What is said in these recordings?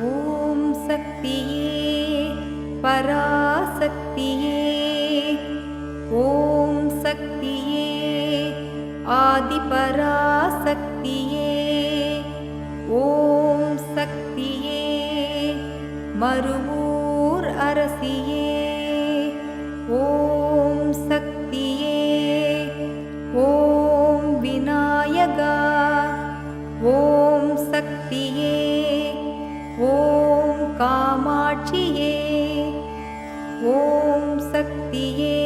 ஓம் சக்தியே பராசக்தியே, ஓம் சக்தியே ஆதிபராசக்தியே, ஓம் சக்தியே மருவூர் அரசியே, ஓம் சக்தியே, ஓம் விநாயகா, ஓம் சக்தியே, ஓம் காமாட்சியே, ஓம் சக்தியே,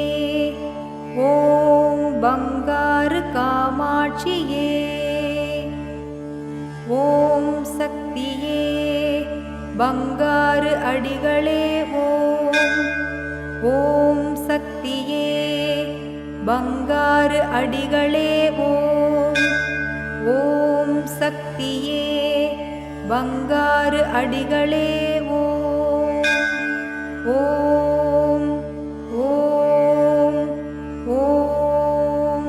ஓம் பங்காரு காமாட்சியே, ஓம் சக்தியே பங்காரு அடிகளே ஓம், ஓம் சக்தியே பங்காரு அடிகளே ஓம், ஓம் சக்தியே பங்காரு அடிகளே ஓம், ஓம் ஓம் ஓம்.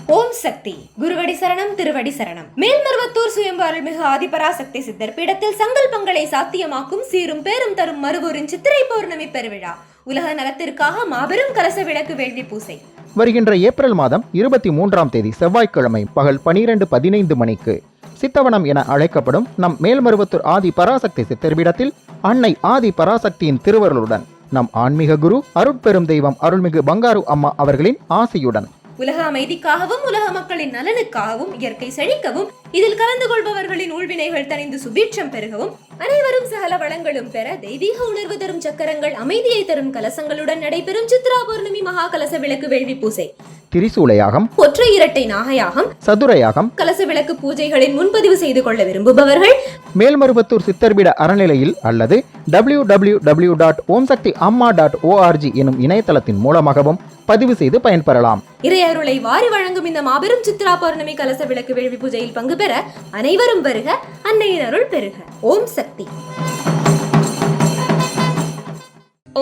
ஓம் சக்தி. குருவடி சரணம், திருவடி சரணம். மேல்மருவத்தூர் சுயம்பு அருள்மிகு ஆதிபராசக்தி சித்தர் பீடத்தில் சங்கல்பங்களை சாத்தியமாக்கும் சீரும் பேரும் தரும் மருவூரின் சித்திரை பௌர்ணமி பெருவிழா. உலக நலத்திற்காக மாபெரும் கலச விளக்கு வேள்வி பூசை வருகின்ற ஏப்ரல் மாதம் 23ஆம் தேதி செவ்வாய்க்கிழமை பகல் 12:15 மணிக்கு சித்தவனம் என அழைக்கப்படும் நம் மேல்மருவத்தூர் ஆதி பராசக்தி சித்தர்பீடத்தில் அன்னை ஆதி பராசக்தியின் திருவருளுடன் நம் ஆன்மீக குரு அருட்பெரும் தெய்வம் அருள்மிகு பங்காரு அம்மா அவர்களின் ஆசியுடன் உலக அமைதிக்காகவும் உலக மக்களின் நலனுக்காகவும் இயற்கை செழிக்கவும் இதில் கலந்து கொள்பவர்களின் ஊழ்வினைகள் தணிந்து சுபீட்சம் பெருகவும் அனைவரும் சகல வளங்களும் பெற தெய்வீக உணர்வு தரும் சக்கரங்கள் அமைதியை தரும் கலசங்களுடன் நடைபெறும் சித்ரா பௌர்ணமி மகா கலச விளக்கு வேள்வி பூசை. திரிசூலயாகம், ஒற்றை இரட்டை நாகயாகம், சதுரயாகம், கலச விளக்கு பூஜைகளின் முன்பதிவு செய்து கொள்ள விரும்புபவர்கள் மேல்மருவத்தூர் சித்தர்பீட அறநிலையில் அல்லது www.omsaktiamma.org எனும் இணையதளத்தின் மூலமாகவும் பதிவு செய்து பயன்பெறலாம். இறையருளை வாரி வழங்கும் இந்த மாபெரும் சித்ரா பௌர்ணமி கலச விளக்கு வேள்வி பூஜையில் பங்கு பெற அனைவரும் வருக, அன்னையின் அருள் பெருக. ஓம் சக்தி.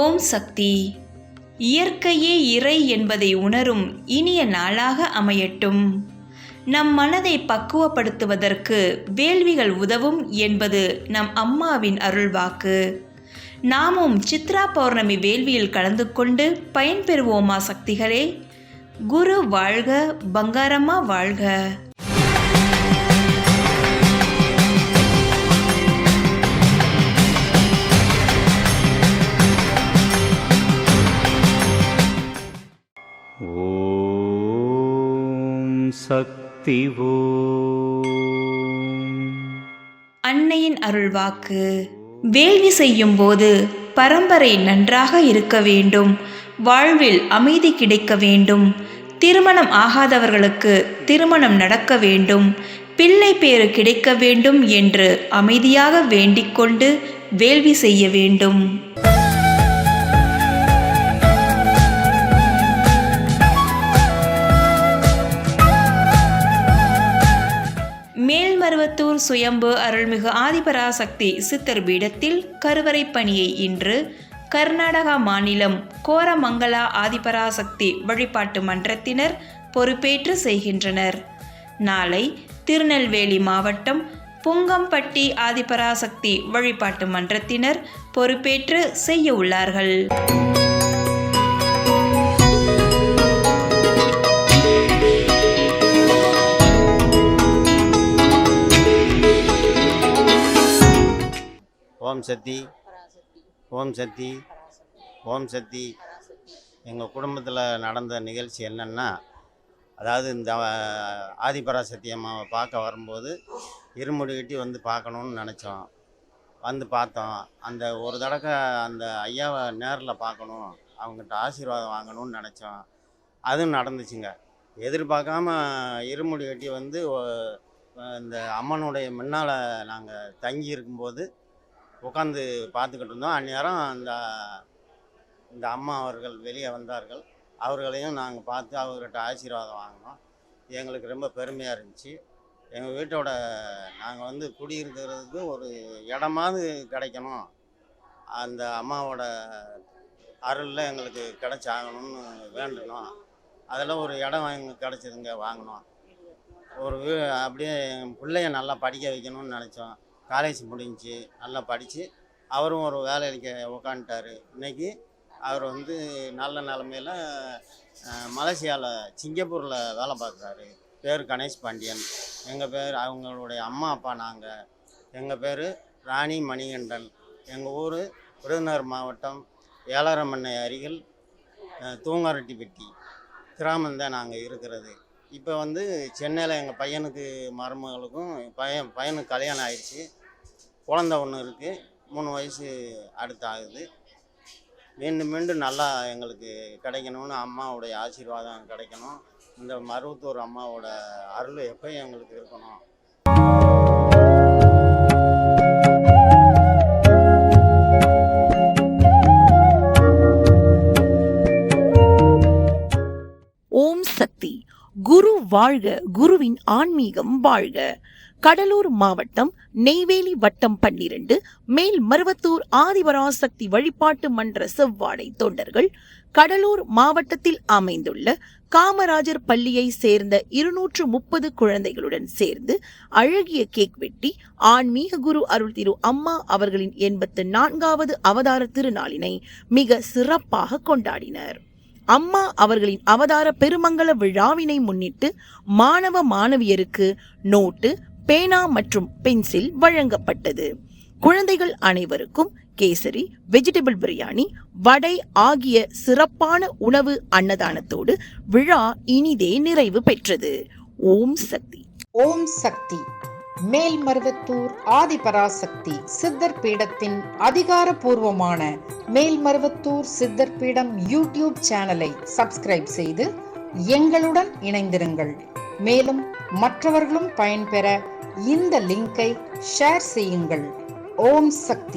ஓம் சக்தி. இயற்கையே இறை என்பதை உணரும் இனிய நாளாக அமையட்டும். நம் மனதை பக்குவப்படுத்துவதற்கு வேள்விகள் உதவும் என்பது நம் அம்மாவின் அருள்வாக்கு. நாமும் சித்ரா பௌர்ணமி வேள்வியில் கலந்து கொண்டு பயன்பெறுவோமா சக்திகளே? குரு வாழ்க, பங்காரம்மா வாழ்க. ஓம் சக்தி ஓம். அன்னையின் அருள்வாக்கு. வேள்வி செய்யும் போது பரம்பரை நன்றாக இருக்க வேண்டும், வாழ்வில் அமைதி கிடைக்க வேண்டும், திருமணம் ஆகாதவர்களுக்கு திருமணம் நடக்க வேண்டும், பிள்ளை பேறு கிடைக்க வேண்டும் என்று அமைதியாக வேண்டிக்கொண்டு வேள்வி செய்ய வேண்டும். மேல்மருவத்தூர் சுயம்பு அருள்மிகு ஆதிபராசக்தி சித்தர் பீடத்தில் கருவறை பணியை இன்று கர்நாடகா மாநிலம் கோரமங்கலா ஆதிபராசக்தி வழிபாட்டு மன்றத்தினர் பொறுப்பேற்று செய்கின்றனர். நாளை திருநெல்வேலி மாவட்டம் புங்கம்பட்டி ஆதிபராசக்தி வழிபாட்டு மன்றத்தினர் பொறுப்பேற்று செய்ய உள்ளார்கள். ஓம் சக்தி, ஓம் சக்தி, ஓம் சக்தி. எங்கள் குடும்பத்தில் நடந்த நிகழ்ச்சி என்னென்னா, அதாவது இந்த ஆதிபராசக்தி அம்மாவை பார்க்க வரும்போது இருமுடி கட்டி வந்து பார்க்கணுன்னு நினச்சோம். வந்து பார்த்தோம். அந்த ஒரு தடவை அந்த ஐயாவை நேரில் பார்க்கணும், அவங்ககிட்ட ஆசீர்வாதம் வாங்கணும்னு நினச்சோம். அதுவும் நடந்துச்சுங்க. எதிர்பார்க்காம இருமுடி கட்டி வந்து இந்த அம்மனுடைய முன்னால் நாங்கள் தங்கி இருக்கும்போது உட்காந்து பார்த்துக்கிட்டு இருந்தோம். அந்நேரம் இந்த அம்மா அவர்கள் வெளியே வந்தார்கள். அவர்களையும் நாங்கள் பார்த்து அவர்கிட்ட ஆசீர்வாதம் வாங்கினோம். எங்களுக்கு ரொம்ப பெருமையாக இருந்துச்சு. எங்கள் வீட்டோட நாங்கள் வந்து குடியிருக்கிறதுக்கு ஒரு இடமாவது கிடைக்கணும் அந்த அம்மாவோட அருளில் எங்களுக்கு கிடைச்சாகணும்னு வேண்டணும். அதில் ஒரு இடம் எங்களுக்கு கிடச்சிதுங்க, வாங்கினோம். ஒரு அப்படியே என் பிள்ளைய நல்லா படிக்க வைக்கணும்னு நினச்சோம். காலேஜ் முடிஞ்சு நல்லா படித்து அவரும் ஒரு வேலைக்கு உக்காந்துட்டார். இன்றைக்கி அவர் வந்து நல்ல நிலமையில் மலேசியாவில் சிங்கப்பூரில் வேலை பார்க்குறாரு. பேர் கணேஷ் பாண்டியன். எங்கள் பேர் அவங்களுடைய அம்மா அப்பா நாங்கள். எங்கள் பேர் ராணி மணிகண்டன். எங்கள் ஊர் விருதுநகர் மாவட்டம் ஏலாரமண்ணை அருகில் தூங்காரெட்டிப்பட்டி கிராமம்தான் நாங்கள் இருக்கிறது. இப்போ வந்து சென்னையில் எங்கள் பையனுக்கு மருமகளுக்கும் பையனுக்கு கல்யாணம் ஆயிடுச்சு. குழந்த ஒன்று இருக்குது, 3 வயசு அடுத்து ஆகுது. மீண்டும் மீண்டும் நல்லா எங்களுக்கு கிடைக்கணும்னு அம்மாவுடைய ஆசீர்வாதம் கிடைக்கணும். இந்த மருவத்தூர் அம்மாவோட அருள் எப்பயும் எங்களுக்கு இருக்கணும். ஓம் சக்தி. குரு வாழ்க, குருவின் ஆன்மீகம் வாழ்க. கடலூர் மாவட்டம் நெய்வேலி வட்டம் 12 மேல்மருவத்தூர் ஆதிபராசக்தி வழிபாட்டு மன்ற செவ்வாடை தொண்டர்கள் கடலூர் மாவட்டத்தில் அமைந்துள்ள காமராஜர் பள்ளியை சேர்ந்த 230 குழந்தைகளுடன் சேர்ந்து அழகிய கேக் வெட்டி ஆன்மீக குரு அருள் திரு அம்மா அவர்களின் 84வது அவதார திருநாளினை மிக சிறப்பாக கொண்டாடினர். அம்மா அவர்களின் அவதார பெருமங்கல விழாவினை முன்னிட்டு மாணவ மாணவியருக்கு நோட்டு, பேனா மற்றும் பென்சில் வழங்கப்பட்டது. குழந்தைகள் அனைவருக்கும் கேசரி, வெஜிடபிள் பிரியாணி, வடை ஆகிய சிறப்பான உணவு அன்னதானத்தோடு விழா இனிதே நிறைவு பெற்றது. ஓம் சக்தி. ஓம் சக்தி. மேல்மருவத்தூர் ஆதிபராசக்தி சித்தர் பீடத்தின் அதிகாரப்பூர்வமான மேல்மருவத்தூர் சித்தர் பீடம் யூடியூப் சேனலை சப்ஸ்கிரைப் செய்து எங்களுடன் இணைந்திருங்கள். மேலும் மற்றவர்களும் பயன்பெற இந்த லிங்கை ஷேர் செய்யுங்கள். ஓம் சக்தி.